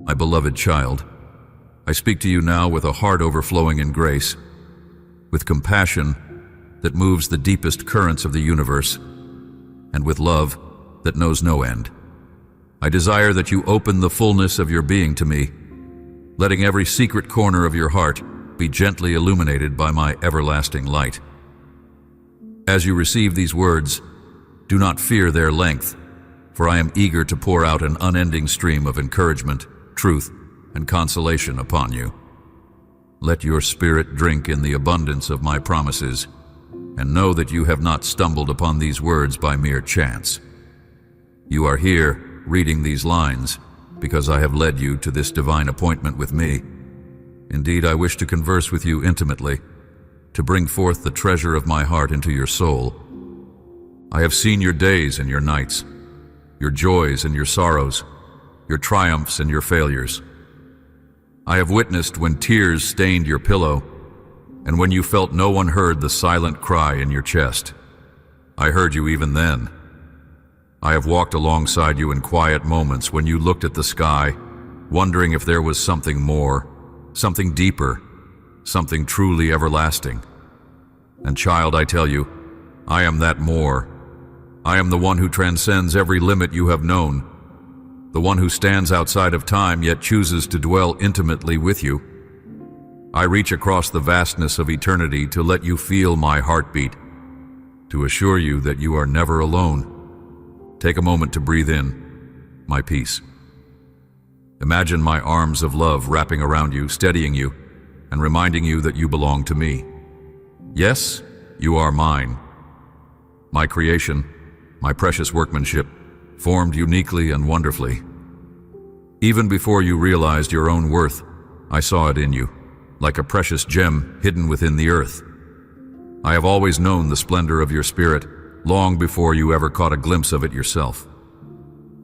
My beloved child, I speak to you now with a heart overflowing in grace, with compassion that moves the deepest currents of the universe, and with love that knows no end. I desire that you open the fullness of your being to me, letting every secret corner of your heart be gently illuminated by my everlasting light. As you receive these words, do not fear their length, for I am eager to pour out an unending stream of encouragement, truth, and consolation upon you. Let your spirit drink in the abundance of my promises, and know that you have not stumbled upon these words by mere chance. You are here reading these lines because I have led you to this divine appointment with me. Indeed, I wish to converse with you intimately, to bring forth the treasure of my heart into your soul. I have seen your days and your nights, your joys and your sorrows, your triumphs and your failures. I have witnessed when tears stained your pillow, and when you felt no one heard the silent cry in your chest. I heard you even then. I have walked alongside you in quiet moments when you looked at the sky, wondering if there was something more, something deeper, something truly everlasting. And child, I tell you, I am that more. I am the one who transcends every limit you have known, the one who stands outside of time yet chooses to dwell intimately with you. I reach across the vastness of eternity to let you feel my heartbeat, to assure you that you are never alone. Take a moment to breathe in my peace. Imagine my arms of love wrapping around you, steadying you, and reminding you that you belong to me. Yes, you are mine. My creation, my precious workmanship, formed uniquely and wonderfully. Even before you realized your own worth, I saw it in you, like a precious gem hidden within the earth. I have always known the splendor of your spirit, long before you ever caught a glimpse of it yourself.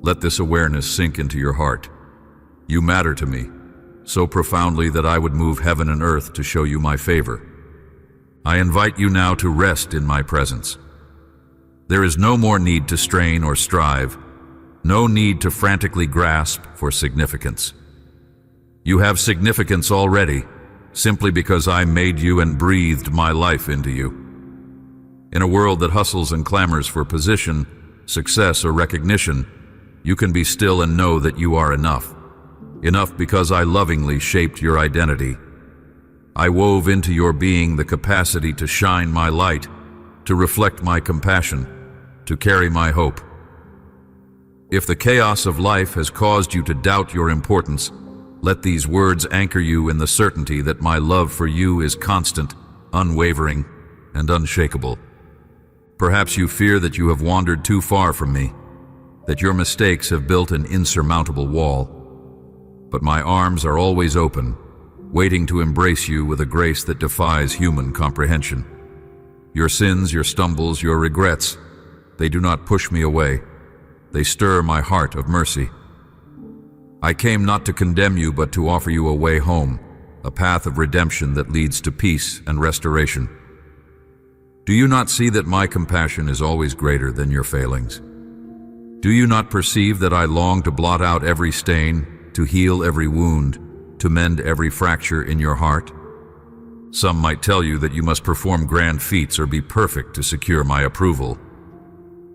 Let this awareness sink into your heart. You matter to me, so profoundly that I would move heaven and earth to show you my favor. I invite you now to rest in my presence. There is no more need to strain or strive, no need to frantically grasp for significance. You have significance already, simply because I made you and breathed my life into you. In a world that hustles and clamors for position, success, or recognition, you can be still and know that you are enough. Enough because I lovingly shaped your identity. I wove into your being the capacity to shine my light, to reflect my compassion, to carry my hope. If the chaos of life has caused you to doubt your importance, let these words anchor you in the certainty that my love for you is constant, unwavering, and unshakable. Perhaps you fear that you have wandered too far from me, that your mistakes have built an insurmountable wall. But my arms are always open, waiting to embrace you with a grace that defies human comprehension. Your sins, your stumbles, your regrets, they do not push me away. They stir my heart of mercy. I came not to condemn you, but to offer you a way home, a path of redemption that leads to peace and restoration. Do you not see that my compassion is always greater than your failings? Do you not perceive that I long to blot out every stain, to heal every wound, to mend every fracture in your heart? Some might tell you that you must perform grand feats or be perfect to secure my approval.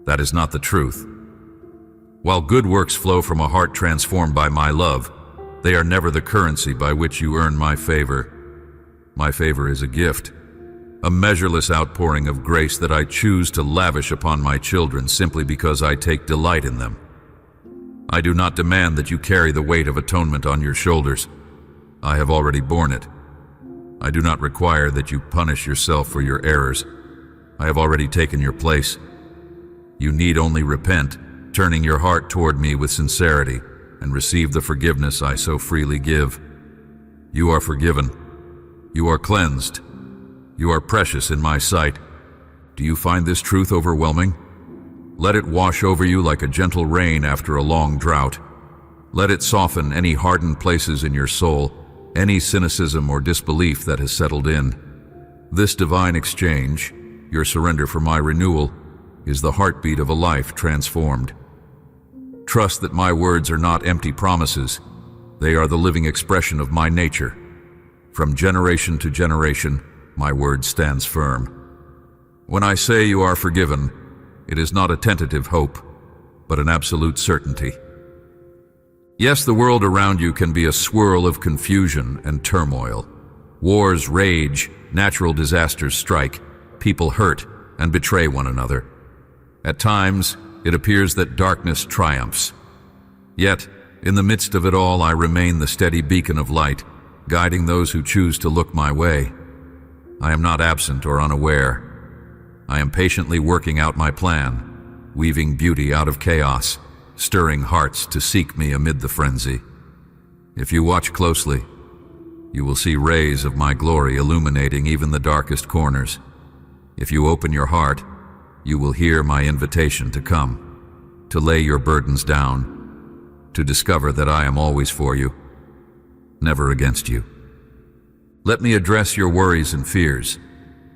That is not the truth. While good works flow from a heart transformed by my love, they are never the currency by which you earn my favor. My favor is a gift, a measureless outpouring of grace that I choose to lavish upon my children simply because I take delight in them. I do not demand that you carry the weight of atonement on your shoulders. I have already borne it. I do not require that you punish yourself for your errors. I have already taken your place. You need only repent, turning your heart toward me with sincerity, and receive the forgiveness I so freely give. You are forgiven. You are cleansed. You are precious in my sight. Do you find this truth overwhelming? Let it wash over you like a gentle rain after a long drought. Let it soften any hardened places in your soul, any cynicism or disbelief that has settled in. This divine exchange, your surrender for my renewal, is the heartbeat of a life transformed. Trust that my words are not empty promises. They are the living expression of my nature. From generation to generation, my word stands firm. When I say you are forgiven, it is not a tentative hope, but an absolute certainty. Yes, the world around you can be a swirl of confusion and turmoil. Wars rage, natural disasters strike, people hurt and betray one another. At times, it appears that darkness triumphs. Yet, in the midst of it all, I remain the steady beacon of light, guiding those who choose to look my way. I am not absent or unaware. I am patiently working out my plan, weaving beauty out of chaos, stirring hearts to seek me amid the frenzy. If you watch closely, you will see rays of my glory illuminating even the darkest corners. If you open your heart, you will hear my invitation to come, to lay your burdens down, to discover that I am always for you, never against you. Let me address your worries and fears.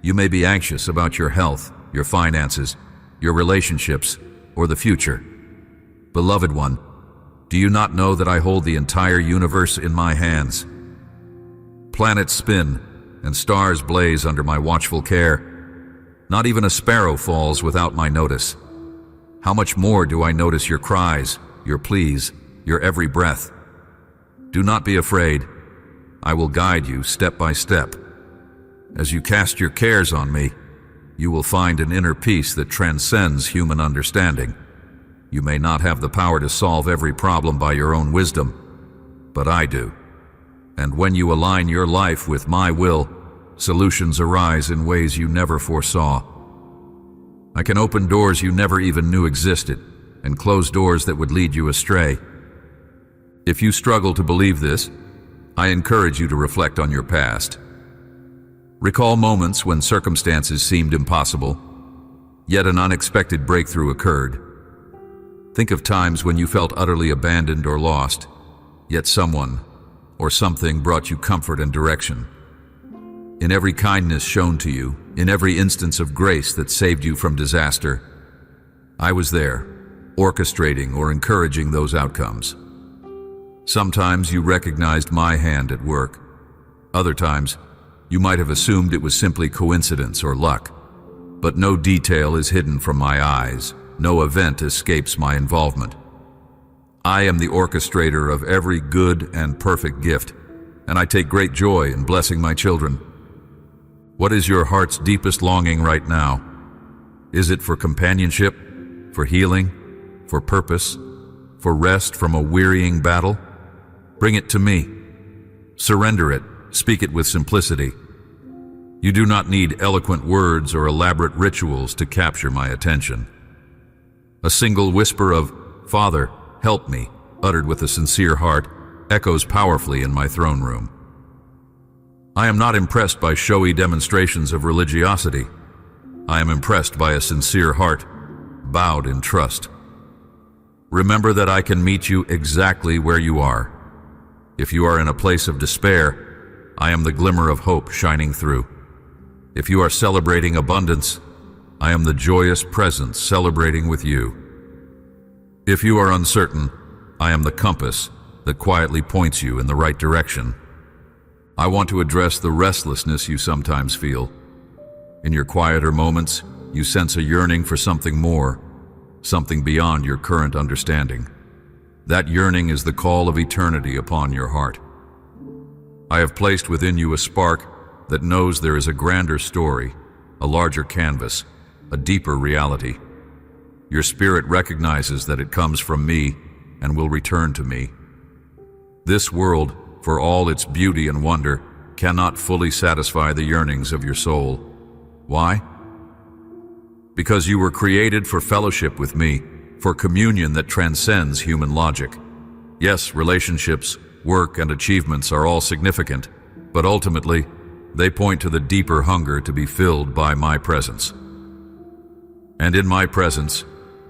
You may be anxious about your health, your finances, your relationships, or the future. Beloved one, do you not know that I hold the entire universe in my hands? Planets spin and stars blaze under my watchful care. Not even a sparrow falls without my notice. How much more do I notice your cries, your pleas, your every breath? Do not be afraid. I will guide you step by step. As you cast your cares on me, you will find an inner peace that transcends human understanding. You may not have the power to solve every problem by your own wisdom, but I do. And when you align your life with my will, solutions arise in ways you never foresaw. I can open doors you never even knew existed, and close doors that would lead you astray. If you struggle to believe this, I encourage you to reflect on your past. Recall moments when circumstances seemed impossible, yet an unexpected breakthrough occurred. Think of times when you felt utterly abandoned or lost, yet someone or something brought you comfort and direction. In every kindness shown to you, in every instance of grace that saved you from disaster, I was there, orchestrating or encouraging those outcomes. Sometimes you recognized my hand at work. Other times, you might have assumed it was simply coincidence or luck. But no detail is hidden from my eyes. No event escapes my involvement. I am the orchestrator of every good and perfect gift, and I take great joy in blessing my children. What is your heart's deepest longing right now? Is it for companionship, for healing, for purpose, for rest from a wearying battle? Bring it to me. Surrender it. Speak it with simplicity. You do not need eloquent words or elaborate rituals to capture my attention. A single whisper of, "Father, help me," uttered with a sincere heart, echoes powerfully in my throne room. I am not impressed by showy demonstrations of religiosity. I am impressed by a sincere heart, bowed in trust. Remember that I can meet you exactly where you are. If you are in a place of despair, I am the glimmer of hope shining through. If you are celebrating abundance, I am the joyous presence celebrating with you. If you are uncertain, I am the compass that quietly points you in the right direction. I want to address the restlessness you sometimes feel. In your quieter moments, you sense a yearning for something more, something beyond your current understanding. That yearning is the call of eternity upon your heart. I have placed within you a spark that knows there is a grander story, a larger canvas, a deeper reality. Your spirit recognizes that it comes from me and will return to me. This world, for all its beauty and wonder, cannot fully satisfy the yearnings of your soul. Why? Because you were created for fellowship with me, for communion that transcends human logic. Yes, relationships, work, and achievements are all significant, but ultimately, they point to the deeper hunger to be filled by my presence. And in my presence,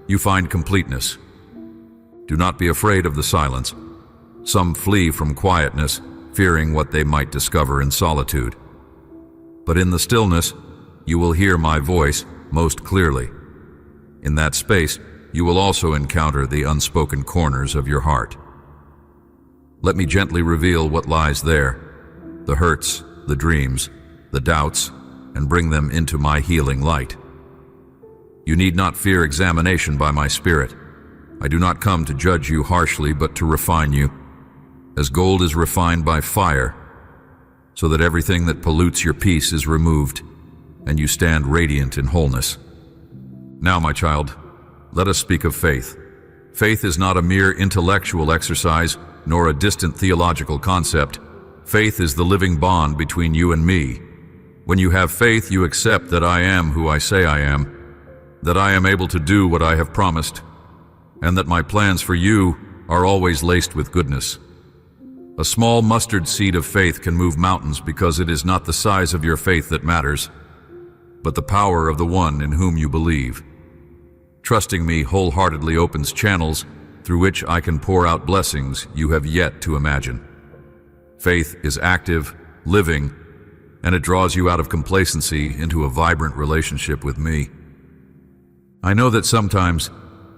you find completeness. Do not be afraid of the silence. Some flee from quietness, fearing what they might discover in solitude. But in the stillness, you will hear my voice most clearly. In that space, you will also encounter the unspoken corners of your heart. Let me gently reveal what lies there, the hurts, the dreams, the doubts, and bring them into my healing light. You need not fear examination by my Spirit. I do not come to judge you harshly, but to refine you, as gold is refined by fire, so that everything that pollutes your peace is removed, and you stand radiant in wholeness. Now, my child, let us speak of faith. Faith is not a mere intellectual exercise, nor a distant theological concept. Faith is the living bond between you and me. When you have faith, you accept that I am who I say I am, that I am able to do what I have promised, and that my plans for you are always laced with goodness. A small mustard seed of faith can move mountains because it is not the size of your faith that matters, but the power of the one in whom you believe. Trusting me wholeheartedly opens channels through which I can pour out blessings you have yet to imagine. Faith is active, living, and it draws you out of complacency into a vibrant relationship with me. I know that sometimes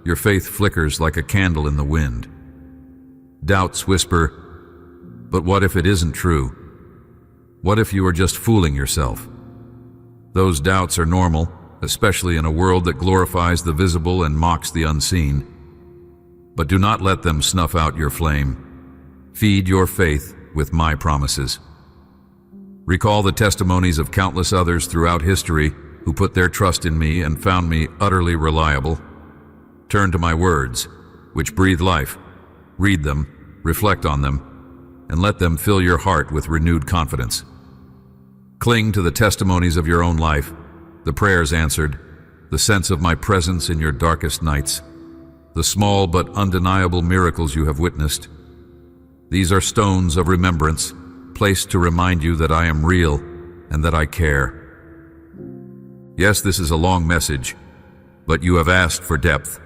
your faith flickers like a candle in the wind. Doubts whisper, but what if it isn't true? What if you are just fooling yourself? Those doubts are normal, especially in a world that glorifies the visible and mocks the unseen. But do not let them snuff out your flame. Feed your faith with my promises. Recall the testimonies of countless others throughout history who put their trust in me and found me utterly reliable. Turn to my words, which breathe life. Read them, reflect on them, and let them fill your heart with renewed confidence. Cling to the testimonies of your own life, the prayers answered, the sense of my presence in your darkest nights, the small but undeniable miracles you have witnessed. These are stones of remembrance, placed to remind you that I am real and that I care. Yes, this is a long message, but you have asked for depth,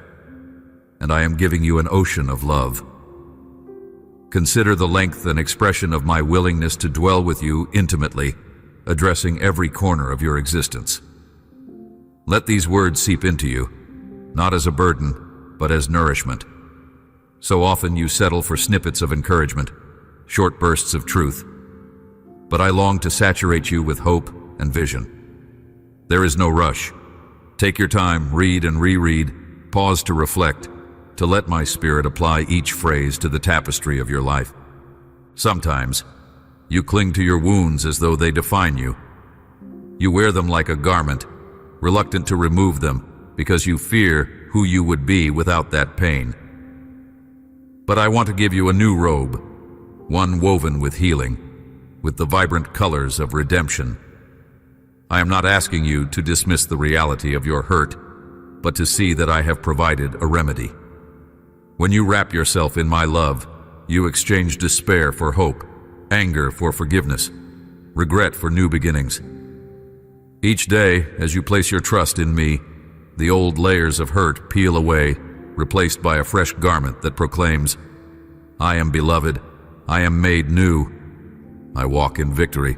and I am giving you an ocean of love. Consider the length and expression of my willingness to dwell with you intimately, addressing every corner of your existence. Let these words seep into you, not as a burden, but as nourishment. So often you settle for snippets of encouragement, short bursts of truth, but I long to saturate you with hope and vision. There is no rush. Take your time, read and reread, pause to reflect, to let my Spirit apply each phrase to the tapestry of your life. Sometimes, you cling to your wounds as though they define you. You wear them like a garment, reluctant to remove them because you fear who you would be without that pain. But I want to give you a new robe, one woven with healing, with the vibrant colors of redemption. I am not asking you to dismiss the reality of your hurt, but to see that I have provided a remedy. When you wrap yourself in my love, you exchange despair for hope, anger for forgiveness, regret for new beginnings. Each day, as you place your trust in me, the old layers of hurt peel away, replaced by a fresh garment that proclaims, I am beloved, I am made new, I walk in victory.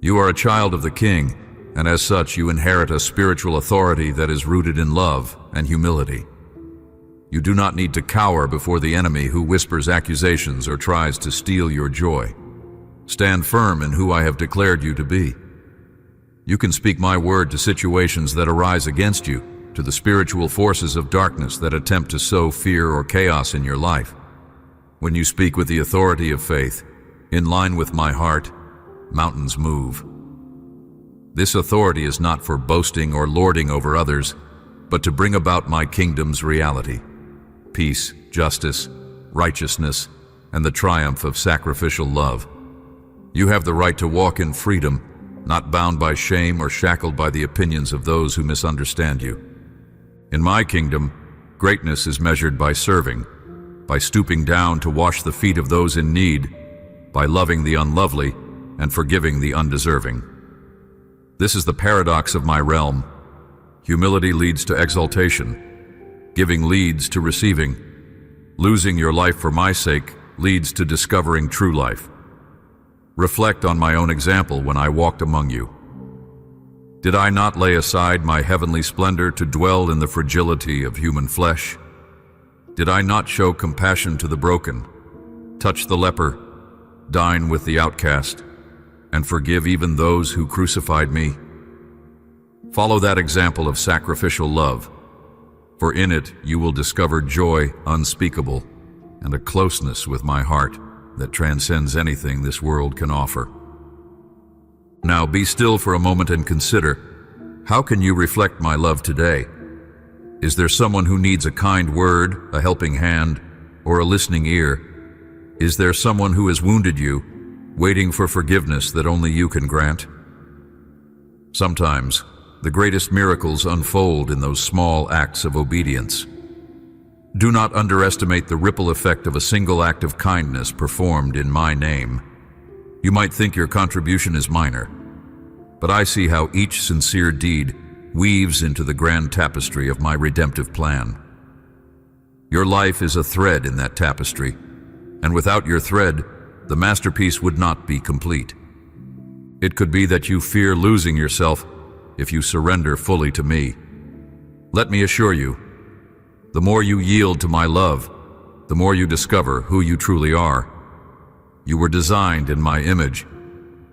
You are a child of the King, and as such you inherit a spiritual authority that is rooted in love and humility. You do not need to cower before the enemy who whispers accusations or tries to steal your joy. Stand firm in who I have declared you to be. You can speak my word to situations that arise against you, to the spiritual forces of darkness that attempt to sow fear or chaos in your life. When you speak with the authority of faith, in line with my heart, mountains move. This authority is not for boasting or lording over others, but to bring about my kingdom's reality. Peace, justice, righteousness, and the triumph of sacrificial love. You have the right to walk in freedom, not bound by shame or shackled by the opinions of those who misunderstand you. In my kingdom, greatness is measured by serving, by stooping down to wash the feet of those in need, by loving the unlovely and forgiving the undeserving. This is the paradox of my realm. Humility leads to exaltation. Giving leads to receiving. Losing your life for my sake leads to discovering true life. Reflect on my own example when I walked among you. Did I not lay aside my heavenly splendor to dwell in the fragility of human flesh? Did I not show compassion to the broken, touch the leper, dine with the outcast, and forgive even those who crucified me. Follow that example of sacrificial love, for in it you will discover joy unspeakable and a closeness with my heart that transcends anything this world can offer. Now be still for a moment and consider, how can you reflect my love today? Is there someone who needs a kind word, a helping hand, or a listening ear? Is there someone who has wounded you, waiting for forgiveness that only you can grant? Sometimes, the greatest miracles unfold in those small acts of obedience. Do not underestimate the ripple effect of a single act of kindness performed in my name. You might think your contribution is minor, but I see how each sincere deed weaves into the grand tapestry of my redemptive plan. Your life is a thread in that tapestry, and without your thread, the masterpiece would not be complete. It could be that you fear losing yourself if you surrender fully to me. Let me assure you, the more you yield to my love, the more you discover who you truly are. You were designed in my image,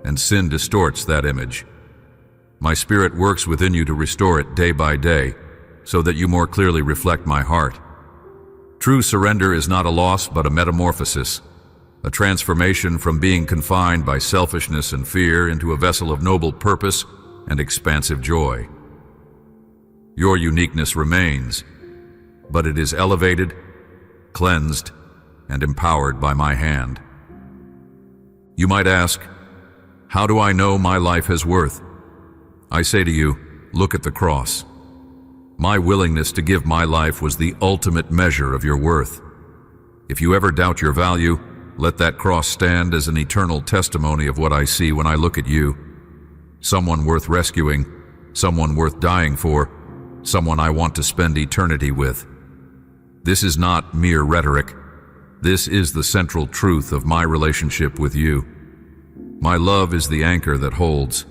and sin distorts that image. My Spirit works within you to restore it day by day, so that you more clearly reflect my heart. True surrender is not a loss but a metamorphosis, a transformation from being confined by selfishness and fear into a vessel of noble purpose and expansive joy. Your uniqueness remains, but it is elevated, cleansed, and empowered by my hand. You might ask, how do I know my life has worth? I say to you, look at the cross. My willingness to give my life was the ultimate measure of your worth. If you ever doubt your value, let that cross stand as an eternal testimony of what I see when I look at you. Someone worth rescuing, someone worth dying for, someone I want to spend eternity with. This is not mere rhetoric. This is the central truth of my relationship with you. My love is the anchor that holds,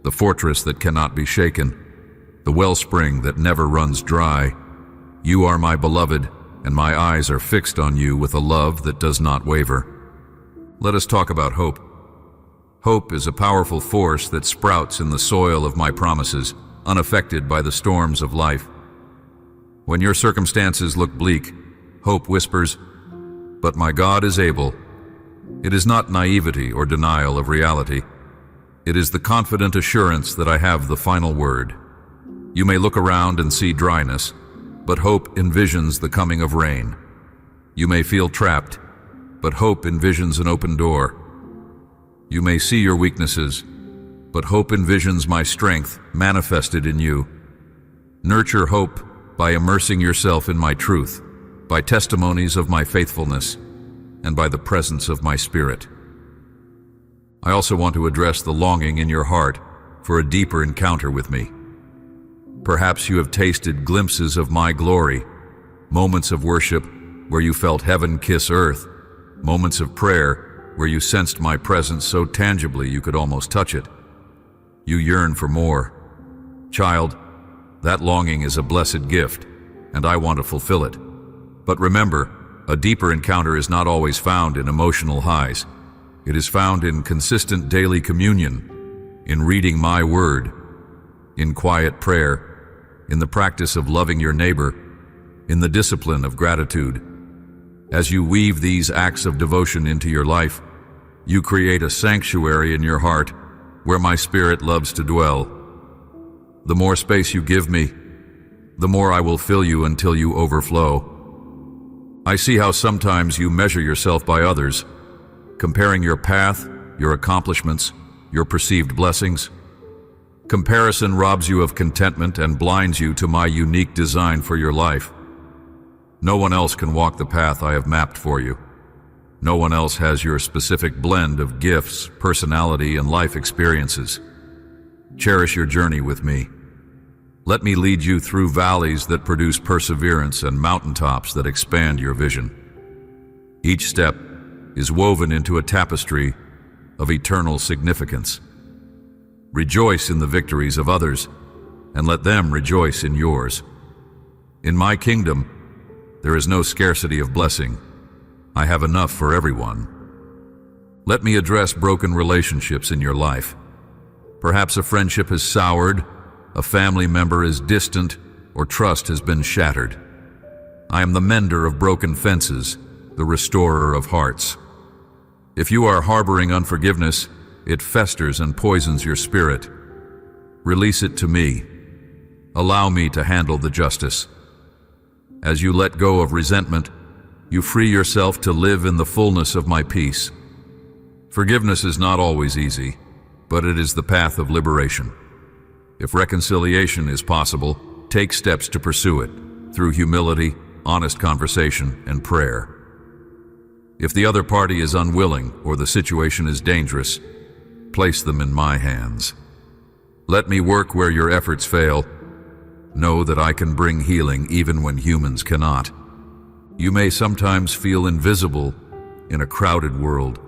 the fortress that cannot be shaken, the wellspring that never runs dry. You are my beloved, and my eyes are fixed on you with a love that does not waver. Let us talk about hope. Hope is a powerful force that sprouts in the soil of my promises, unaffected by the storms of life. When your circumstances look bleak, hope whispers, "But my God is able." It is not naivety or denial of reality. It is the confident assurance that I have the final word. You may look around and see dryness, but hope envisions the coming of rain. You may feel trapped, but hope envisions an open door. You may see your weaknesses, but hope envisions my strength manifested in you. Nurture hope by immersing yourself in my truth, by testimonies of my faithfulness, and by the presence of my Spirit. I also want to address the longing in your heart for a deeper encounter with me. Perhaps you have tasted glimpses of my glory, moments of worship where you felt heaven kiss earth, moments of prayer where you sensed my presence so tangibly you could almost touch it. You yearn for more. Child, that longing is a blessed gift, and I want to fulfill it. But remember, a deeper encounter is not always found in emotional highs. It is found in consistent daily communion, in reading my word, in quiet prayer, in the practice of loving your neighbor, in the discipline of gratitude. As you weave these acts of devotion into your life, you create a sanctuary in your heart where my Spirit loves to dwell. The more space you give me, the more I will fill you until you overflow. I see how sometimes you measure yourself by others, comparing your path, your accomplishments, your perceived blessings. Comparison robs you of contentment and blinds you to my unique design for your life. No one else can walk the path I have mapped for you. No one else has your specific blend of gifts, personality, and life experiences. Cherish your journey with me. Let me lead you through valleys that produce perseverance and mountaintops that expand your vision. Each step is woven into a tapestry of eternal significance. Rejoice in the victories of others, and let them rejoice in yours. In my kingdom, there is no scarcity of blessing, I have enough for everyone. Let me address broken relationships in your life. Perhaps a friendship has soured, a family member is distant, or trust has been shattered. I am the mender of broken fences, the restorer of hearts. If you are harboring unforgiveness, it festers and poisons your spirit. Release it to me. Allow me to handle the justice. As you let go of resentment, you free yourself to live in the fullness of my peace. Forgiveness is not always easy, but it is the path of liberation. If reconciliation is possible, take steps to pursue it through humility, honest conversation, and prayer. If the other party is unwilling or the situation is dangerous, place them in my hands. Let me work where your efforts fail. Know that I can bring healing even when humans cannot. You may sometimes feel invisible in a crowded world,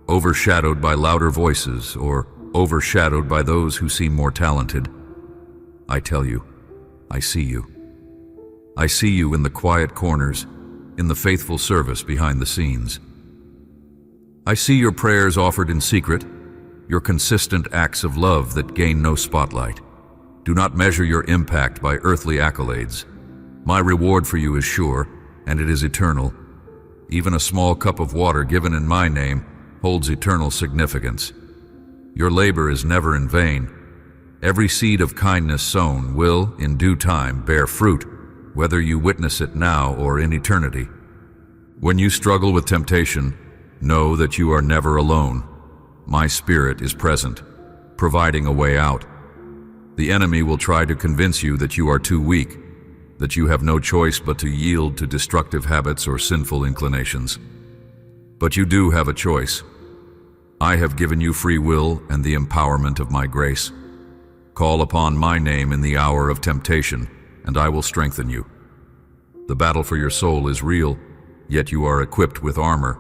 overshadowed by louder voices or overshadowed by those who seem more talented. I tell you, I see you. I see you in the quiet corners, in the faithful service behind the scenes. I see your prayers offered in secret, your consistent acts of love that gain no spotlight. Do not measure your impact by earthly accolades. My reward for you is sure, and it is eternal. Even a small cup of water given in my name holds eternal significance. Your labor is never in vain. Every seed of kindness sown will, in due time, bear fruit, whether you witness it now or in eternity. When you struggle with temptation, know that you are never alone. My Spirit is present, providing a way out. The enemy will try to convince you that you are too weak, that you have no choice but to yield to destructive habits or sinful inclinations. But you do have a choice. I have given you free will and the empowerment of my grace. Call upon my name in the hour of temptation, and I will strengthen you. The battle for your soul is real, yet you are equipped with armor.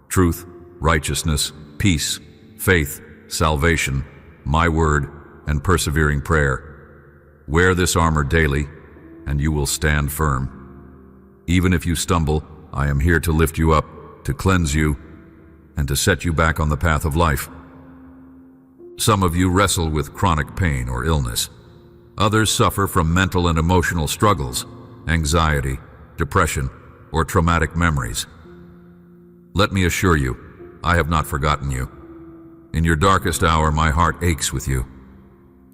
Truth, righteousness, peace, faith, salvation, my word, and persevering prayer. Wear this armor daily, and you will stand firm. Even if you stumble, I am here to lift you up, to cleanse you, and to set you back on the path of life. Some of you wrestle with chronic pain or illness. Others suffer from mental and emotional struggles, anxiety, depression, or traumatic memories. Let me assure you, I have not forgotten you. In your darkest hour, my heart aches with you.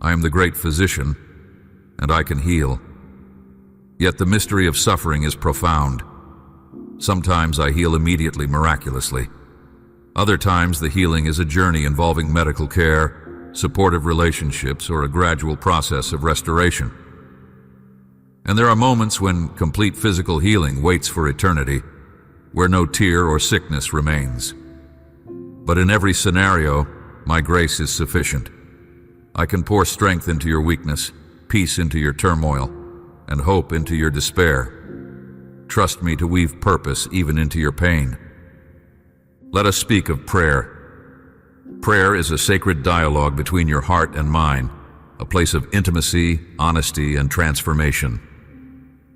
I am the great physician, and I can heal. Yet the mystery of suffering is profound. Sometimes I heal immediately, miraculously. Other times the healing is a journey involving medical care, supportive relationships, or a gradual process of restoration. And there are moments when complete physical healing waits for eternity, where no tear or sickness remains. But in every scenario, my grace is sufficient. I can pour strength into your weakness, peace into your turmoil, and hope into your despair. Trust me to weave purpose even into your pain. Let us speak of prayer. Prayer is a sacred dialogue between your heart and mine, a place of intimacy, honesty, and transformation.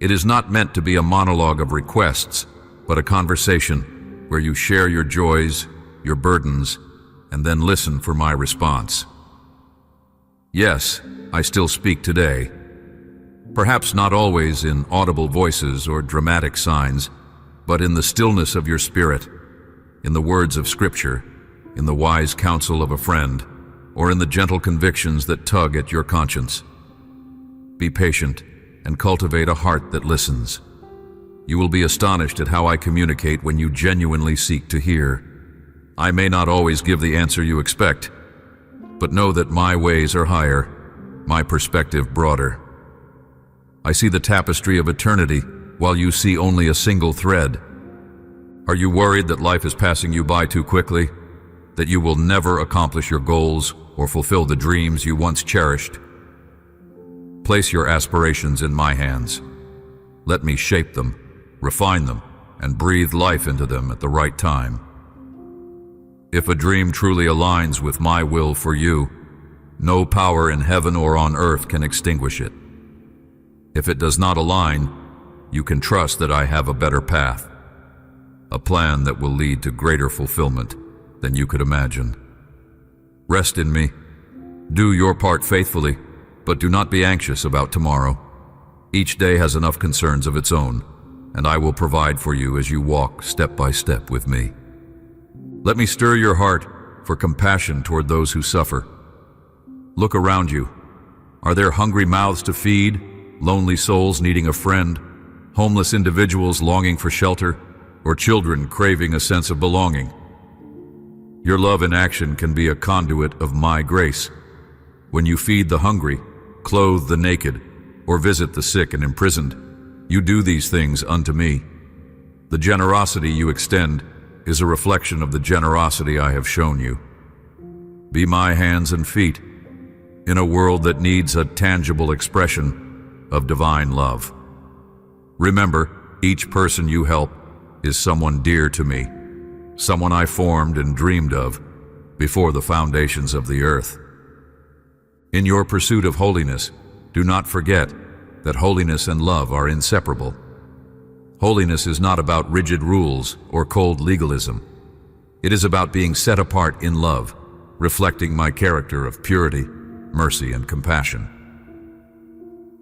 It is not meant to be a monologue of requests, but a conversation where you share your joys, your burdens, and then listen for my response. Yes, I still speak today. Perhaps not always in audible voices or dramatic signs, but in the stillness of your spirit, in the words of Scripture, in the wise counsel of a friend, or in the gentle convictions that tug at your conscience. Be patient and cultivate a heart that listens. You will be astonished at how I communicate when you genuinely seek to hear. I may not always give the answer you expect, but know that my ways are higher, my perspective broader. I see the tapestry of eternity while you see only a single thread. Are you worried that life is passing you by too quickly? That you will never accomplish your goals or fulfill the dreams you once cherished? Place your aspirations in my hands. Let me shape them, refine them, and breathe life into them at the right time. If a dream truly aligns with my will for you, no power in heaven or on earth can extinguish it. If it does not align, you can trust that I have a better path. a plan that will lead to greater fulfillment than you could imagine. Rest in me. Do your part faithfully, but do not be anxious about tomorrow. Each day has enough concerns of its own, and I will provide for you as you walk step by step with me. Let me stir your heart for compassion toward those who suffer. Look around you. Are there hungry mouths to feed, lonely souls needing a friend, homeless individuals longing for shelter, or children craving a sense of belonging? Your love in action can be a conduit of my grace. When you feed the hungry, clothe the naked, or visit the sick and imprisoned, you do these things unto me. The generosity you extend is a reflection of the generosity I have shown you. Be my hands and feet in a world that needs a tangible expression of divine love. Remember, each person you help is someone dear to me, someone I formed and dreamed of before the foundations of the earth. In your pursuit of holiness, do not forget that holiness and love are inseparable. Holiness is not about rigid rules or cold legalism. It is about being set apart in love, reflecting my character of purity, mercy, and compassion.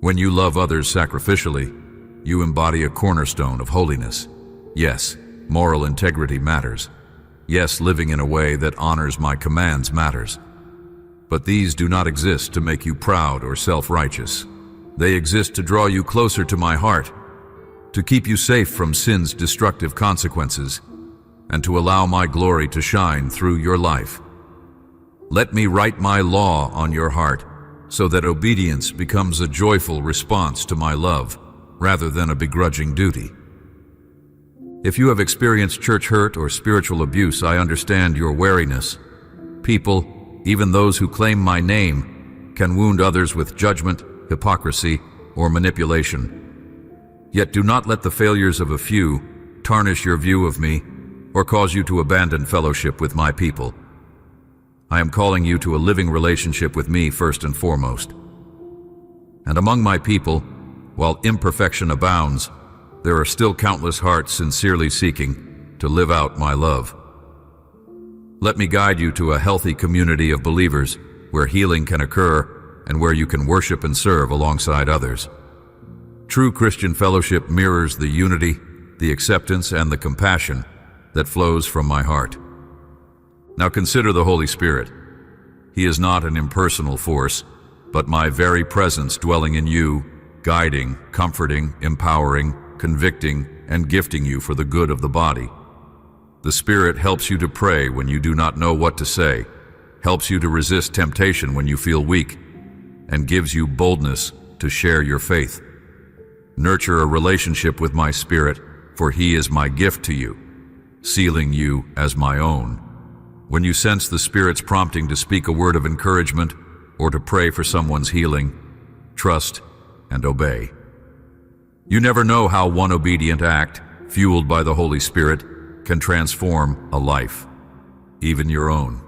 When you love others sacrificially, you embody a cornerstone of holiness. Yes, moral integrity matters. Yes, living in a way that honors my commands matters. But these do not exist to make you proud or self-righteous. They exist to draw you closer to my heart, to keep you safe from sin's destructive consequences, and to allow my glory to shine through your life. Let me write my law on your heart so that obedience becomes a joyful response to my love rather than a begrudging duty. If you have experienced church hurt or spiritual abuse, I understand your wariness. People, even those who claim my name, can wound others with judgment, hypocrisy, or manipulation. Yet do not let the failures of a few tarnish your view of me or cause you to abandon fellowship with my people. I am calling you to a living relationship with me first and foremost. And among my people, while imperfection abounds, there are still countless hearts sincerely seeking to live out my love. Let me guide you to a healthy community of believers where healing can occur and where you can worship and serve alongside others. True Christian fellowship mirrors the unity, the acceptance, and the compassion that flows from my heart. Now consider the Holy Spirit. He is not an impersonal force, but my very presence dwelling in you, guiding, comforting, empowering, convicting, and gifting you for the good of the body. The Spirit helps you to pray when you do not know what to say, helps you to resist temptation when you feel weak, and gives you boldness to share your faith. Nurture a relationship with my Spirit, for He is my gift to you, sealing you as my own. When you sense the Spirit's prompting to speak a word of encouragement or to pray for someone's healing, trust and obey. You never know how one obedient act, fueled by the Holy Spirit, can transform a life, even your own.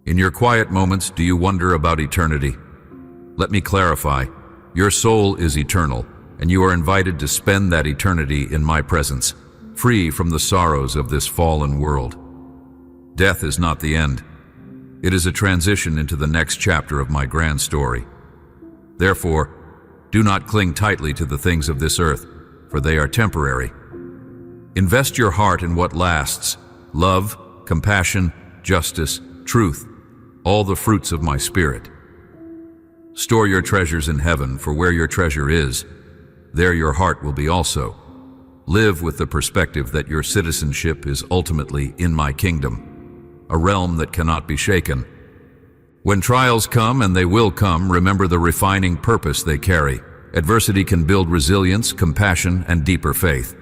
In your quiet moments, do you wonder about eternity? Let me clarify. Your soul is eternal, and you are invited to spend that eternity in my presence, free from the sorrows of this fallen world. Death is not the end. It is a transition into the next chapter of my grand story. Therefore, do not cling tightly to the things of this earth, for they are temporary. Invest your heart in what lasts: love, compassion, justice, truth, all the fruits of my Spirit. Store your treasures in heaven, for where your treasure is, there your heart will be also. Live with the perspective that your citizenship is ultimately in my kingdom, a realm that cannot be shaken. When trials come, and they will come, remember the refining purpose they carry. Adversity can build resilience, compassion, and deeper faith.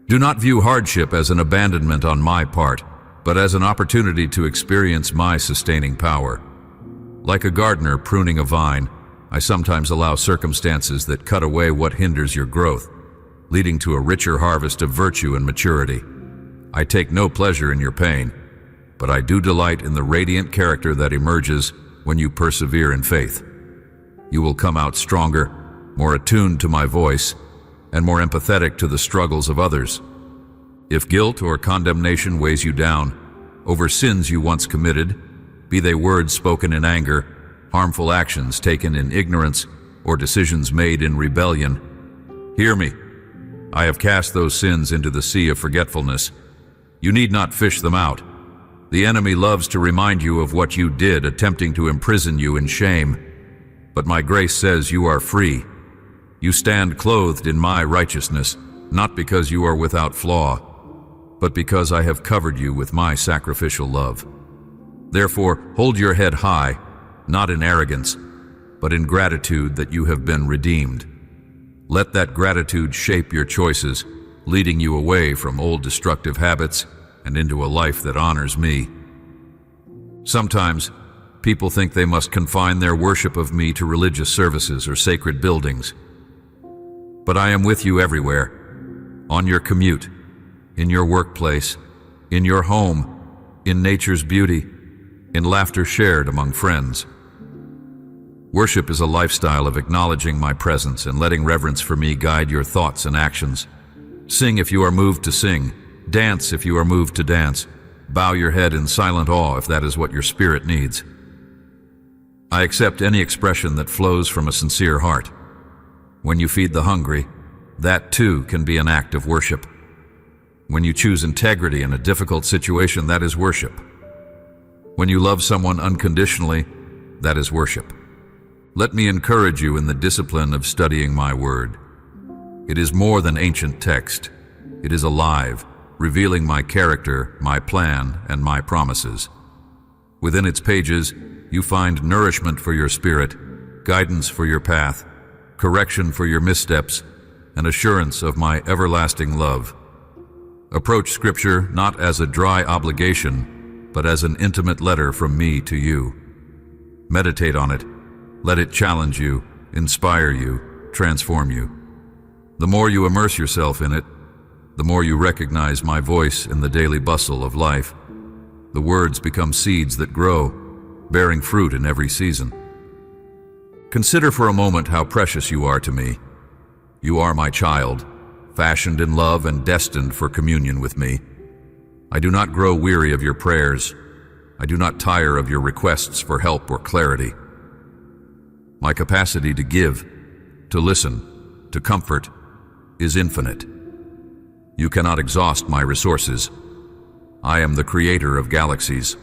Do not view hardship as an abandonment on my part, but as an opportunity to experience my sustaining power. Like a gardener pruning a vine, I sometimes allow circumstances that cut away what hinders your growth, leading to a richer harvest of virtue and maturity. I take no pleasure in your pain, but I do delight in the radiant character that emerges when you persevere in faith. You will come out stronger, more attuned to my voice, and more empathetic to the struggles of others. If guilt or condemnation weighs you down over sins you once committed, be they words spoken in anger, harmful actions taken in ignorance, or decisions made in rebellion, hear me. I have cast those sins into the sea of forgetfulness. You need not fish them out. The enemy loves to remind you of what you did, attempting to imprison you in shame. But my grace says you are free. You stand clothed in my righteousness, not because you are without flaw, but because I have covered you with my sacrificial love. Therefore, hold your head high, not in arrogance, but in gratitude that you have been redeemed. Let that gratitude shape your choices, leading you away from old destructive habits and into a life that honors me. Sometimes, people think they must confine their worship of me to religious services or sacred buildings. But I am with you everywhere, on your commute, in your workplace, in your home, in nature's beauty, in laughter shared among friends. Worship is a lifestyle of acknowledging my presence and letting reverence for me guide your thoughts and actions. Sing if you are moved to sing. Dance if you are moved to dance. Bow your head in silent awe if that is what your spirit needs. I accept any expression that flows from a sincere heart. When you feed the hungry, that too can be an act of worship. When you choose integrity in a difficult situation, that is worship. When you love someone unconditionally, that is worship. Let me encourage you in the discipline of studying my word. It is more than ancient text. It is alive, revealing my character, my plan, and my promises. Within its pages, you find nourishment for your spirit, guidance for your path, correction for your missteps, and assurance of my everlasting love. Approach Scripture not as a dry obligation, but as an intimate letter from me to you. Meditate on it. Let it challenge you, inspire you, transform you. The more you immerse yourself in it, the more you recognize my voice in the daily bustle of life. The words become seeds that grow, bearing fruit in every season. Consider for a moment how precious you are to me. You are my child, fashioned in love and destined for communion with me. I do not grow weary of your prayers. I do not tire of your requests for help or clarity. My capacity to give, to listen, to comfort, is infinite. You cannot exhaust my resources. I am the creator of galaxies,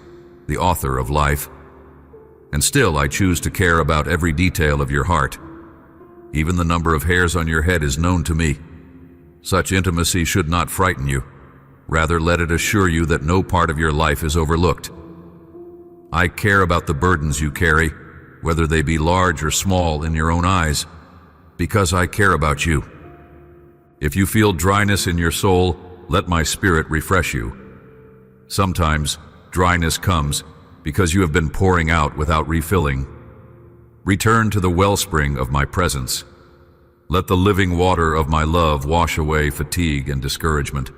the author of life, and still I choose to care about every detail of your heart. Even the number of hairs on your head is known to me. Such intimacy should not frighten you. Rather, let it assure you that no part of your life is overlooked. I care about the burdens you carry, whether they be large or small in your own eyes, because I care about you. If you feel dryness in your soul, let my spirit refresh you. Sometimes dryness comes because you have been pouring out without refilling. Return to the wellspring of my presence. Let the living water of my love wash away fatigue and discouragement.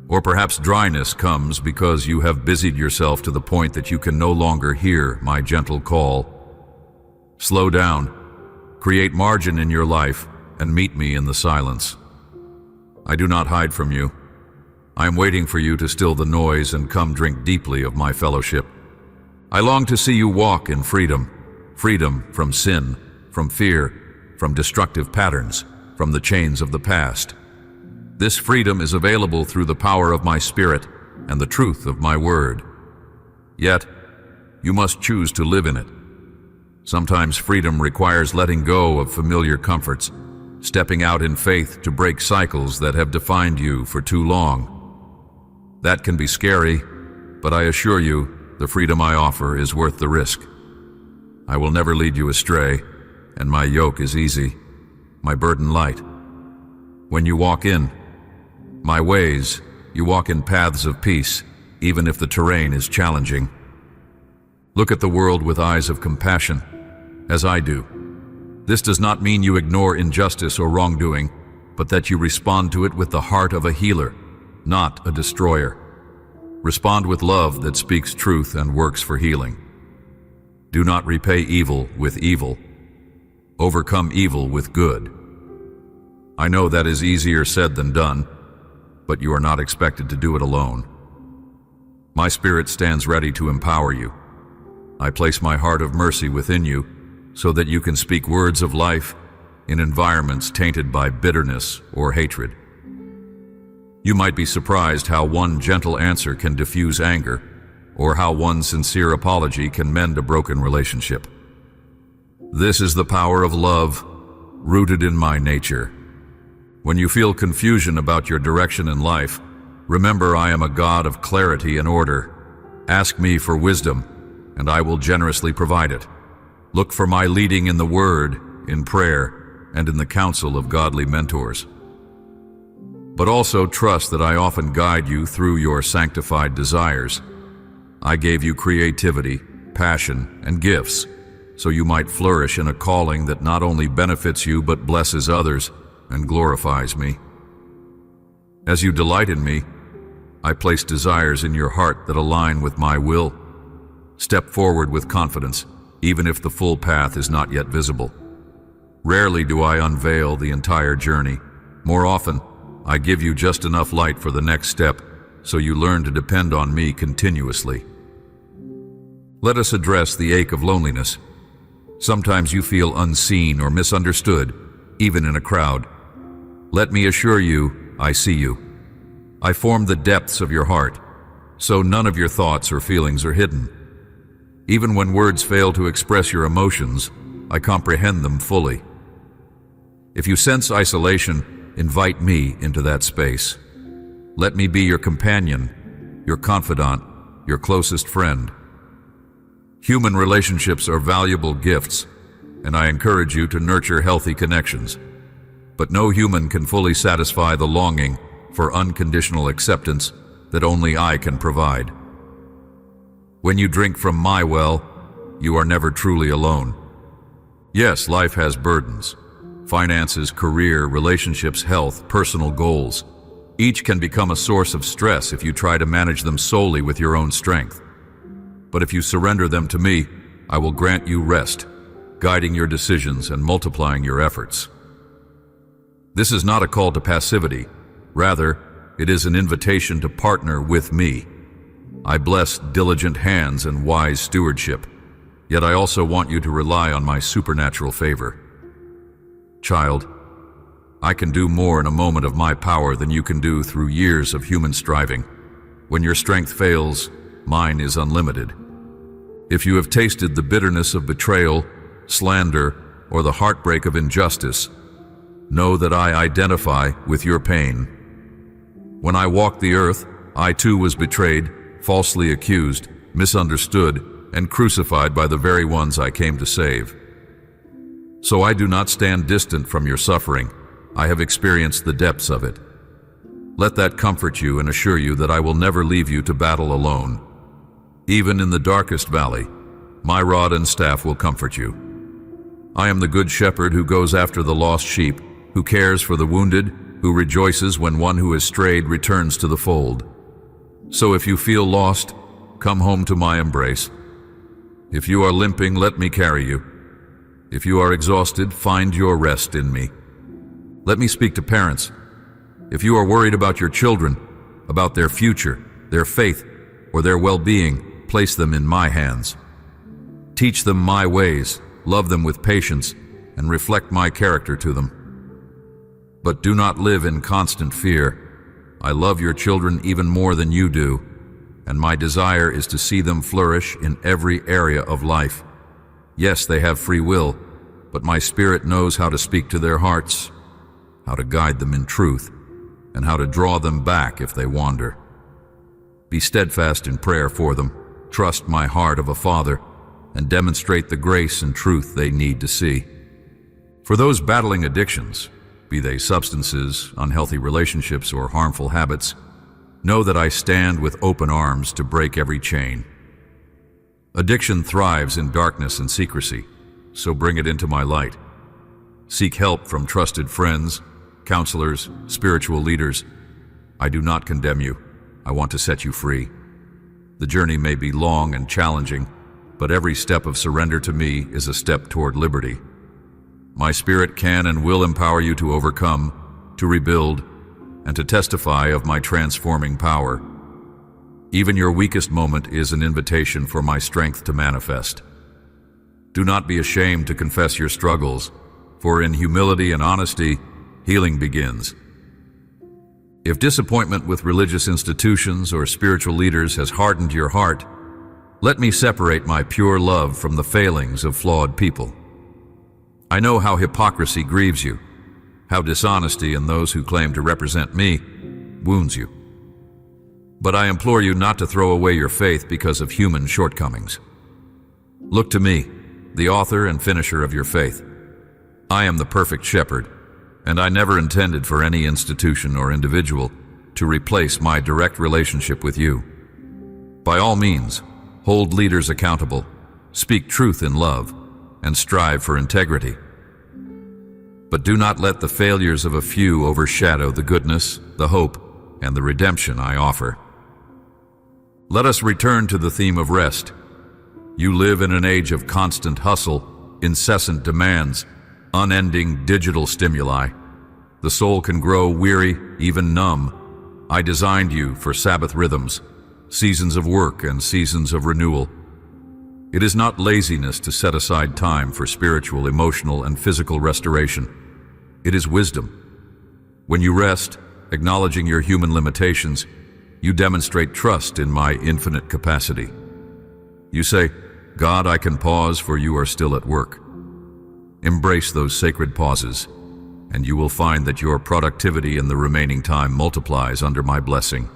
Or perhaps dryness comes because you have busied yourself to the point that you can no longer hear my gentle call. Slow down, create margin in your life, and meet me in the silence. I do not hide from you. I am waiting for you to still the noise and come drink deeply of my fellowship. I long to see you walk in freedom, freedom from sin, from fear, from destructive patterns, from the chains of the past. This freedom is available through the power of my Spirit and the truth of my word. Yet, you must choose to live in it. Sometimes freedom requires letting go of familiar comforts, stepping out in faith to break cycles that have defined you for too long. That can be scary, but I assure you, the freedom I offer is worth the risk. I will never lead you astray, and my yoke is easy, my burden light. When you walk in my ways, you walk in paths of peace, even if the terrain is challenging. Look at the world with eyes of compassion, as I do. This does not mean you ignore injustice or wrongdoing, but that you respond to it with the heart of a healer, not a destroyer. Respond with love that speaks truth and works for healing. Do not repay evil with evil. Overcome evil with good. I know that is easier said than done, but you are not expected to do it alone. My Spirit stands ready to empower you. I place my heart of mercy within you so that you can speak words of life in environments tainted by bitterness or hatred. You might be surprised how one gentle answer can diffuse anger, or how one sincere apology can mend a broken relationship. This is the power of love, rooted in my nature. When you feel confusion about your direction in life, remember I am a God of clarity and order. Ask me for wisdom, and I will generously provide it. Look for my leading in the Word, in prayer, and in the counsel of godly mentors. But also trust that I often guide you through your sanctified desires. I gave you creativity, passion, and gifts, so you might flourish in a calling that not only benefits you but blesses others and glorifies me. As you delight in me, I place desires in your heart that align with my will. Step forward with confidence, even if the full path is not yet visible. Rarely do I unveil the entire journey. More often, I give you just enough light for the next step, so you learn to depend on me continuously. Let us address the ache of loneliness. Sometimes you feel unseen or misunderstood, even in a crowd. Let me assure you, I see you. I form the depths of your heart, so none of your thoughts or feelings are hidden. Even when words fail to express your emotions, I comprehend them fully. If you sense isolation, invite me into that space. Let me be your companion, your confidant, your closest friend. Human relationships are valuable gifts, and I encourage you to nurture healthy connections. But no human can fully satisfy the longing for unconditional acceptance that only I can provide. When you drink from my well, you are never truly alone. Yes, life has burdens. Finances, career, relationships, health, personal goals. Each can become a source of stress if you try to manage them solely with your own strength. But if you surrender them to me, I will grant you rest, guiding your decisions and multiplying your efforts. This is not a call to passivity. Rather, it is an invitation to partner with me. I bless diligent hands and wise stewardship, yet I also want you to rely on my supernatural favor. Child, I can do more in a moment of my power than you can do through years of human striving. When your strength fails, mine is unlimited. If you have tasted the bitterness of betrayal, slander, or the heartbreak of injustice, know that I identify with your pain. When I walked the earth, I too was betrayed, falsely accused, misunderstood, and crucified by the very ones I came to save. So I do not stand distant from your suffering. I have experienced the depths of it. Let that comfort you and assure you that I will never leave you to battle alone. Even in the darkest valley, my rod and staff will comfort you. I am the good shepherd who goes after the lost sheep, who cares for the wounded, who rejoices when one who has strayed returns to the fold. So if you feel lost, come home to my embrace. If you are limping, let me carry you. If you are exhausted, find your rest in me. Let me speak to parents. If you are worried about your children, about their future, their faith, or their well-being, place them in my hands. Teach them my ways, love them with patience, and reflect my character to them. But do not live in constant fear. I love your children even more than you do, and my desire is to see them flourish in every area of life. Yes, they have free will, but my Spirit knows how to speak to their hearts, how to guide them in truth, and how to draw them back if they wander. Be steadfast in prayer for them, trust my heart of a father, and demonstrate the grace and truth they need to see. For those battling addictions, be they substances, unhealthy relationships, or harmful habits, know that I stand with open arms to break every chain. Addiction thrives in darkness and secrecy, so bring it into my light. Seek help from trusted friends, counselors, spiritual leaders. I do not condemn you. I want to set you free. The journey may be long and challenging, but every step of surrender to me is a step toward liberty. My Spirit can and will empower you to overcome, to rebuild, and to testify of my transforming power. Even your weakest moment is an invitation for my strength to manifest. Do not be ashamed to confess your struggles, for in humility and honesty, healing begins. If disappointment with religious institutions or spiritual leaders has hardened your heart, let me separate my pure love from the failings of flawed people. I know how hypocrisy grieves you, how dishonesty in those who claim to represent me wounds you. But I implore you not to throw away your faith because of human shortcomings. Look to me, the author and finisher of your faith. I am the perfect shepherd, and I never intended for any institution or individual to replace my direct relationship with you. By all means, hold leaders accountable, speak truth in love, and strive for integrity. But do not let the failures of a few overshadow the goodness, the hope, and the redemption I offer. Let us return to the theme of rest. You live in an age of constant hustle, incessant demands, unending digital stimuli. The soul can grow weary, even numb. I designed you for Sabbath rhythms, seasons of work and seasons of renewal. It is not laziness to set aside time for spiritual, emotional, and physical restoration. It is wisdom. When you rest, acknowledging your human limitations, you demonstrate trust in my infinite capacity. You say, God, I can pause, for you are still at work. Embrace those sacred pauses, and you will find that your productivity in the remaining time multiplies under my blessing.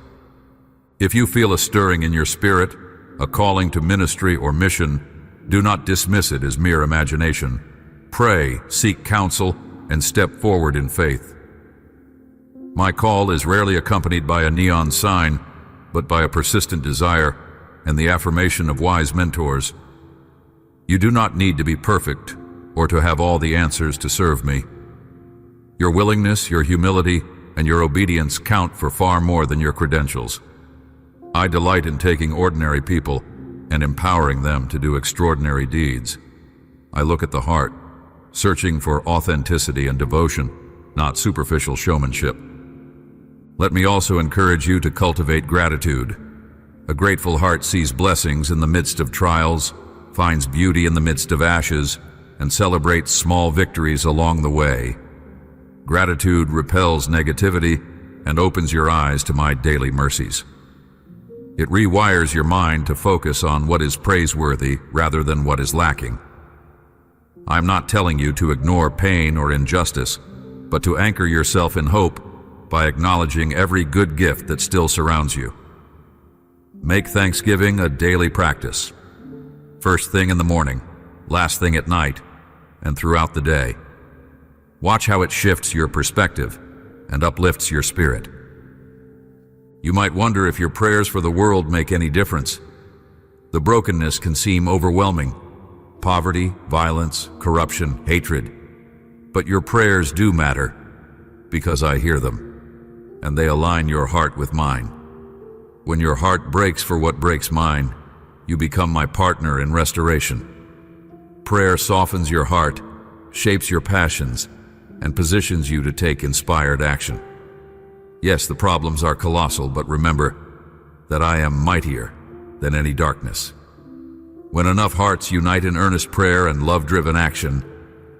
If you feel a stirring in your spirit, a calling to ministry or mission, do not dismiss it as mere imagination. Pray, seek counsel, and step forward in faith. My call is rarely accompanied by a neon sign, but by a persistent desire and the affirmation of wise mentors. You do not need to be perfect or to have all the answers to serve me. Your willingness, your humility, and your obedience count for far more than your credentials. I delight in taking ordinary people and empowering them to do extraordinary deeds. I look at the heart, searching for authenticity and devotion, not superficial showmanship. Let me also encourage you to cultivate gratitude. A grateful heart sees blessings in the midst of trials, finds beauty in the midst of ashes, and celebrates small victories along the way. Gratitude repels negativity and opens your eyes to my daily mercies. It rewires your mind to focus on what is praiseworthy rather than what is lacking. I'm not telling you to ignore pain or injustice, but to anchor yourself in hope by acknowledging every good gift that still surrounds you. Make Thanksgiving a daily practice. First thing in the morning, last thing at night, and throughout the day. Watch how it shifts your perspective and uplifts your spirit. You might wonder if your prayers for the world make any difference. The brokenness can seem overwhelming. Poverty, violence, corruption, hatred. But your prayers do matter, because I hear them, and they align your heart with mine. When your heart breaks for what breaks mine, you become my partner in restoration. Prayer softens your heart, shapes your passions, and positions you to take inspired action. Yes, the problems are colossal, but remember that I am mightier than any darkness. When enough hearts unite in earnest prayer and love-driven action,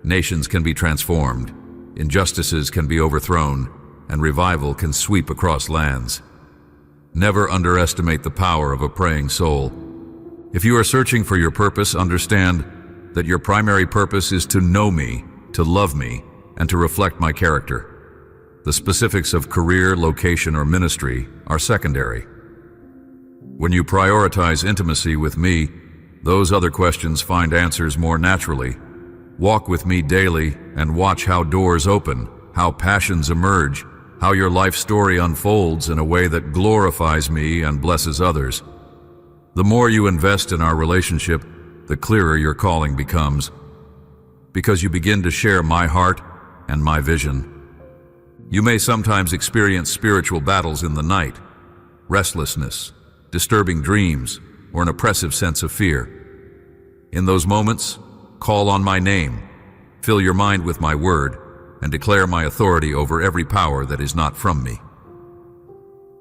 nations can be transformed, injustices can be overthrown, and revival can sweep across lands. Never underestimate the power of a praying soul. If you are searching for your purpose, understand that your primary purpose is to know me, to love me, and to reflect my character. The specifics of career, location, or ministry are secondary. When you prioritize intimacy with me, those other questions find answers more naturally. Walk with me daily and watch how doors open, how passions emerge, how your life story unfolds in a way that glorifies me and blesses others. The more you invest in our relationship, the clearer your calling becomes, because you begin to share my heart and my vision. You may sometimes experience spiritual battles in the night, restlessness, disturbing dreams, or an oppressive sense of fear. In those moments, call on my name, fill your mind with my word, and declare my authority over every power that is not from me.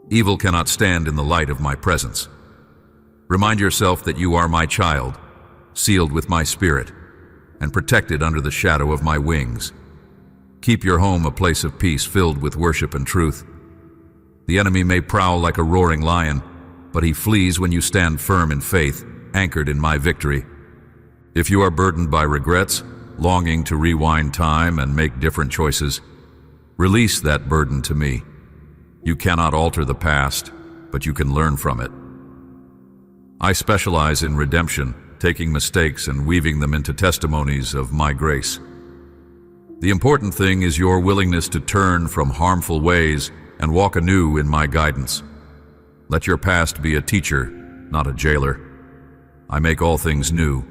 Evil cannot stand in the light of my presence. Remind yourself that you are my child, sealed with my spirit, and protected under the shadow of my wings. Keep your home a place of peace filled with worship and truth. The enemy may prowl like a roaring lion, but he flees when you stand firm in faith, anchored in my victory. If you are burdened by regrets, longing to rewind time and make different choices, release that burden to me. You cannot alter the past, but you can learn from it. I specialize in redemption, taking mistakes and weaving them into testimonies of my grace. The important thing is your willingness to turn from harmful ways and walk anew in my guidance. Let your past be a teacher, not a jailer. I make all things new.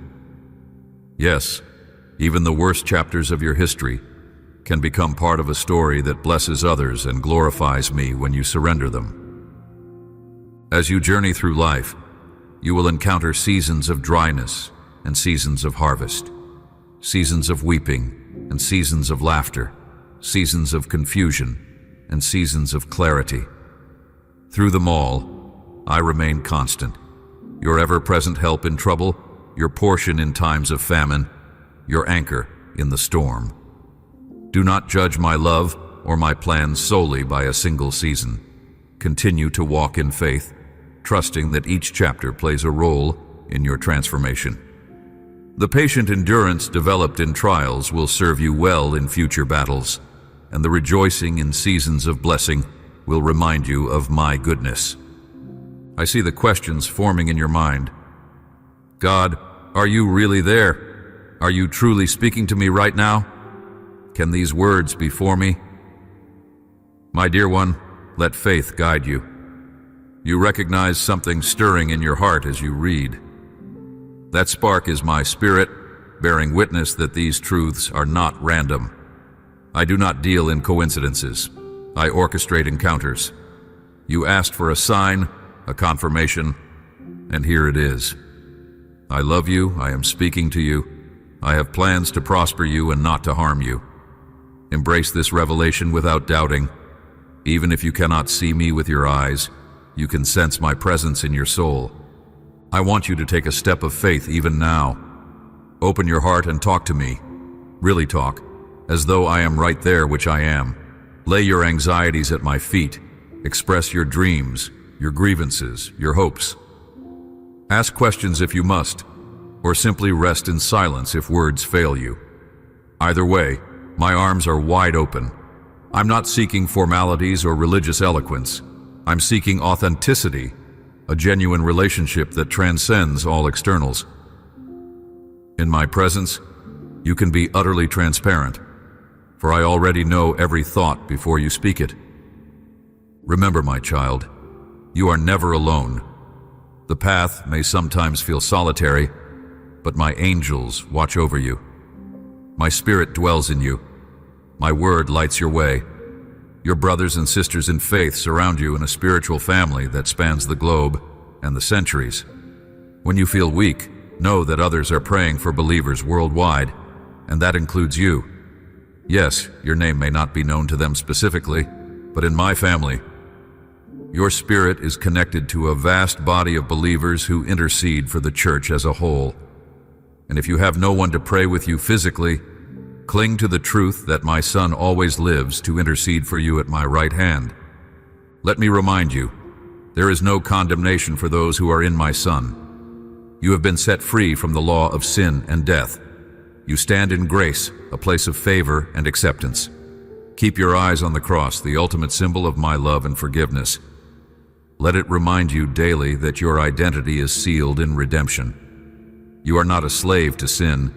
Yes, even the worst chapters of your history can become part of a story that blesses others and glorifies me when you surrender them. As you journey through life, you will encounter seasons of dryness and seasons of harvest, seasons of weeping and seasons of laughter, seasons of confusion and seasons of clarity. Through them all, I remain constant, your ever-present help in trouble, your portion in times of famine, your anchor in the storm. Do not judge my love or my plans solely by a single season. Continue to walk in faith, trusting that each chapter plays a role in your transformation. The patient endurance developed in trials will serve you well in future battles, and the rejoicing in seasons of blessing will remind you of my goodness. I see the questions forming in your mind. God, are you really there? Are you truly speaking to me right now? Can these words be for me? My dear one, let faith guide you. You recognize something stirring in your heart as you read. That spark is my spirit, bearing witness that these truths are not random. I do not deal in coincidences. I orchestrate encounters. You asked for a sign, a confirmation, and here it is. I love you, I am speaking to you. I have plans to prosper you and not to harm you. Embrace this revelation without doubting. Even if you cannot see me with your eyes, you can sense my presence in your soul. I want you to take a step of faith even now. Open your heart and talk to me. Really talk, as though I am right there, which I am. Lay your anxieties at my feet. Express your dreams, your grievances, your hopes. Ask questions if you must, or simply rest in silence if words fail you. Either way, my arms are wide open. I'm not seeking formalities or religious eloquence. I'm seeking authenticity, a genuine relationship that transcends all externals. In my presence, you can be utterly transparent, for I already know every thought before you speak it. Remember, my child, you are never alone. The path may sometimes feel solitary, but my angels watch over you. My spirit dwells in you. My word lights your way. Your brothers and sisters in faith surround you in a spiritual family that spans the globe and the centuries. When you feel weak, know that others are praying for believers worldwide, and that includes you. Yes, your name may not be known to them specifically, but in my family, your spirit is connected to a vast body of believers who intercede for the church as a whole. And if you have no one to pray with you physically, cling to the truth that my Son always lives to intercede for you at my right hand. Let me remind you, there is no condemnation for those who are in my Son. You have been set free from the law of sin and death. You stand in grace, a place of favor and acceptance. Keep your eyes on the cross, the ultimate symbol of my love and forgiveness. Let it remind you daily that your identity is sealed in redemption. You are not a slave to sin.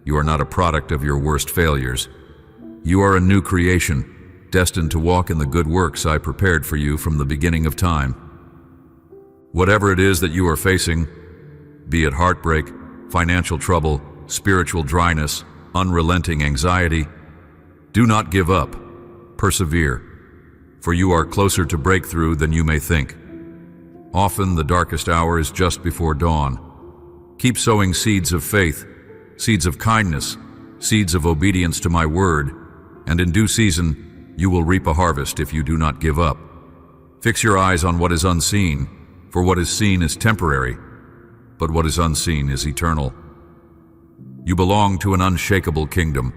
You are not a product of your worst failures. You are a new creation, destined to walk in the good works I prepared for you from the beginning of time. Whatever it is that you are facing, be it heartbreak, financial trouble, spiritual dryness, unrelenting anxiety, do not give up. Persevere, for you are closer to breakthrough than you may think. Often the darkest hour is just before dawn. Keep sowing seeds of faith, seeds of kindness, seeds of obedience to my word, and in due season you will reap a harvest if you do not give up. Fix your eyes on what is unseen, for what is seen is temporary, but what is unseen is eternal. You belong to an unshakable kingdom,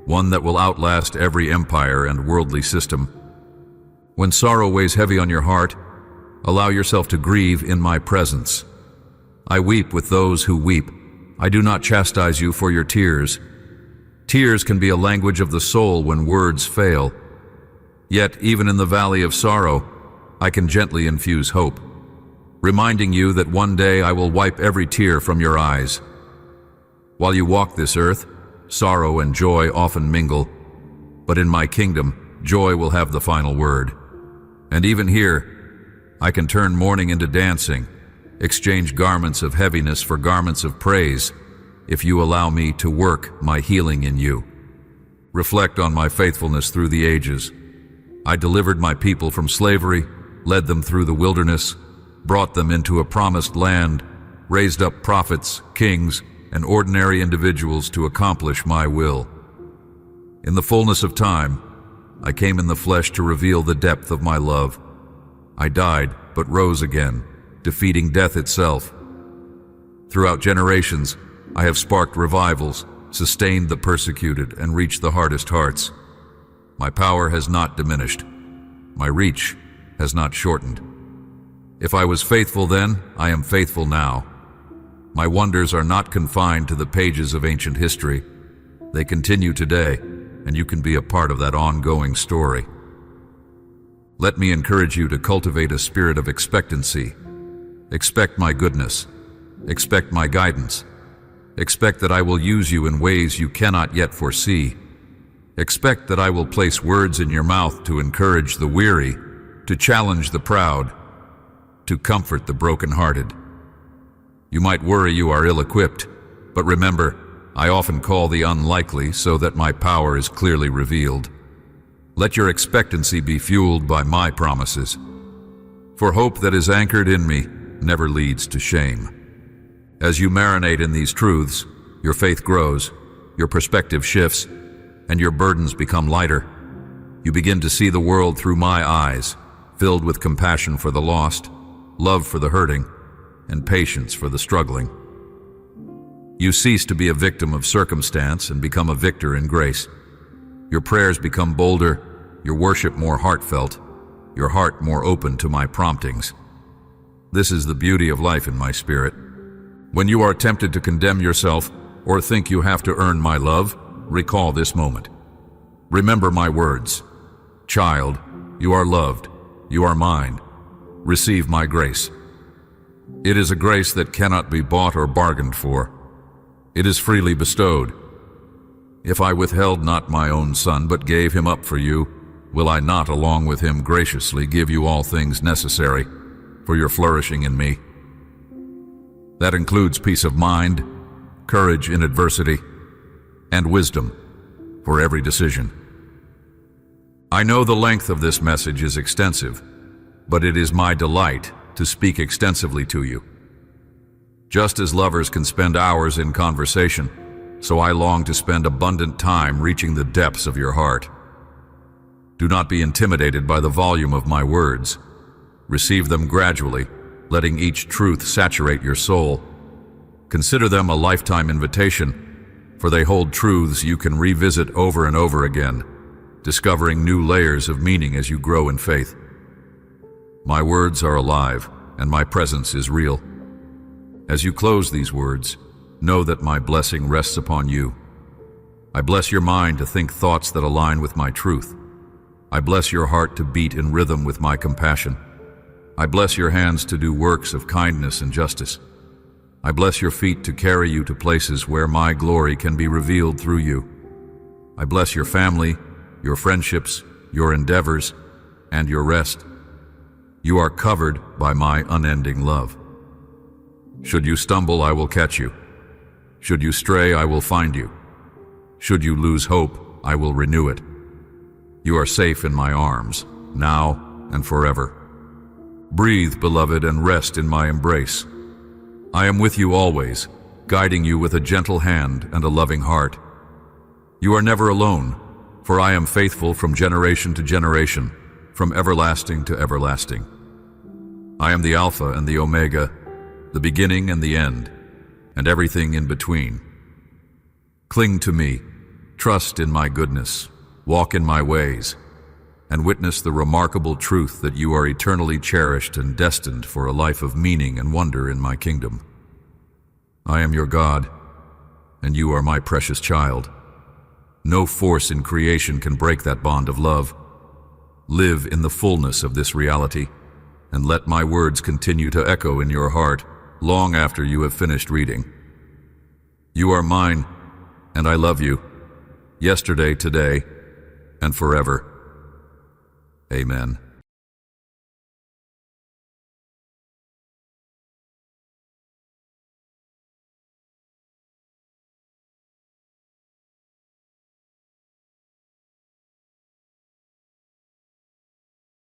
one that will outlast every empire and worldly system. When sorrow weighs heavy on your heart, allow yourself to grieve in my presence. I weep with those who weep. I do not chastise you for your tears. Tears can be a language of the soul when words fail. Yet, even in the valley of sorrow, I can gently infuse hope, reminding you that one day I will wipe every tear from your eyes. While you walk this earth, sorrow and joy often mingle, but in my kingdom, joy will have the final word. And even here, I can turn mourning into dancing, exchange garments of heaviness for garments of praise, if you allow me to work my healing in you. Reflect on my faithfulness through the ages. I delivered my people from slavery, led them through the wilderness, brought them into a promised land, raised up prophets, kings, and ordinary individuals to accomplish my will. In the fullness of time, I came in the flesh to reveal the depth of my love. I died, but rose again, defeating death itself. Throughout generations, I have sparked revivals, sustained the persecuted, and reached the hardest hearts. My power has not diminished. My reach has not shortened. If I was faithful then, I am faithful now. My wonders are not confined to the pages of ancient history. They continue today, and you can be a part of that ongoing story. Let me encourage you to cultivate a spirit of expectancy. Expect my goodness. Expect my guidance. Expect that I will use you in ways you cannot yet foresee. Expect that I will place words in your mouth to encourage the weary, to challenge the proud, to comfort the brokenhearted. You might worry you are ill-equipped, but remember, I often call the unlikely so that my power is clearly revealed. Let your expectancy be fueled by my promises. For hope that is anchored in me never leads to shame. As you marinate in these truths, your faith grows, your perspective shifts, and your burdens become lighter. You begin to see the world through my eyes, filled with compassion for the lost, love for the hurting, and patience for the struggling. You cease to be a victim of circumstance and become a victor in grace. Your prayers become bolder, your worship more heartfelt, your heart more open to my promptings. This is the beauty of life in my spirit. When you are tempted to condemn yourself or think you have to earn my love, recall this moment. Remember my words. Child, you are loved. You are mine. Receive my grace. It is a grace that cannot be bought or bargained for. It is freely bestowed. If I withheld not my own son, but gave him up for you, will I not along with him graciously give you all things necessary for your flourishing in me? That includes peace of mind, courage in adversity, and wisdom for every decision. I know the length of this message is extensive, but it is my delight to speak extensively to you. Just as lovers can spend hours in conversation, so I long to spend abundant time reaching the depths of your heart. Do not be intimidated by the volume of my words. Receive them gradually, letting each truth saturate your soul. Consider them a lifetime invitation, for they hold truths you can revisit over and over again, discovering new layers of meaning as you grow in faith. My words are alive, and my presence is real. As you close these words, know that my blessing rests upon you. I bless your mind to think thoughts that align with my truth. I bless your heart to beat in rhythm with my compassion. I bless your hands to do works of kindness and justice. I bless your feet to carry you to places where my glory can be revealed through you. I bless your family, your friendships, your endeavors, and your rest. You are covered by my unending love. Should you stumble, I will catch you. Should you stray, I will find you. Should you lose hope, I will renew it. You are safe in my arms, now and forever. Breathe, beloved, and rest in my embrace. I am with you always, guiding you with a gentle hand and a loving heart. You are never alone, for I am faithful from generation to generation, from everlasting to everlasting. I am the Alpha and the Omega, the beginning and the end, and everything in between. Cling to me, trust in my goodness, walk in my ways, and witness the remarkable truth that you are eternally cherished and destined for a life of meaning and wonder in my kingdom. I am your God, and you are my precious child. No force in creation can break that bond of love. Live in the fullness of this reality, and let my words continue to echo in your heart long after you have finished reading. You are mine, and I love you, yesterday, today, and forever. Amen.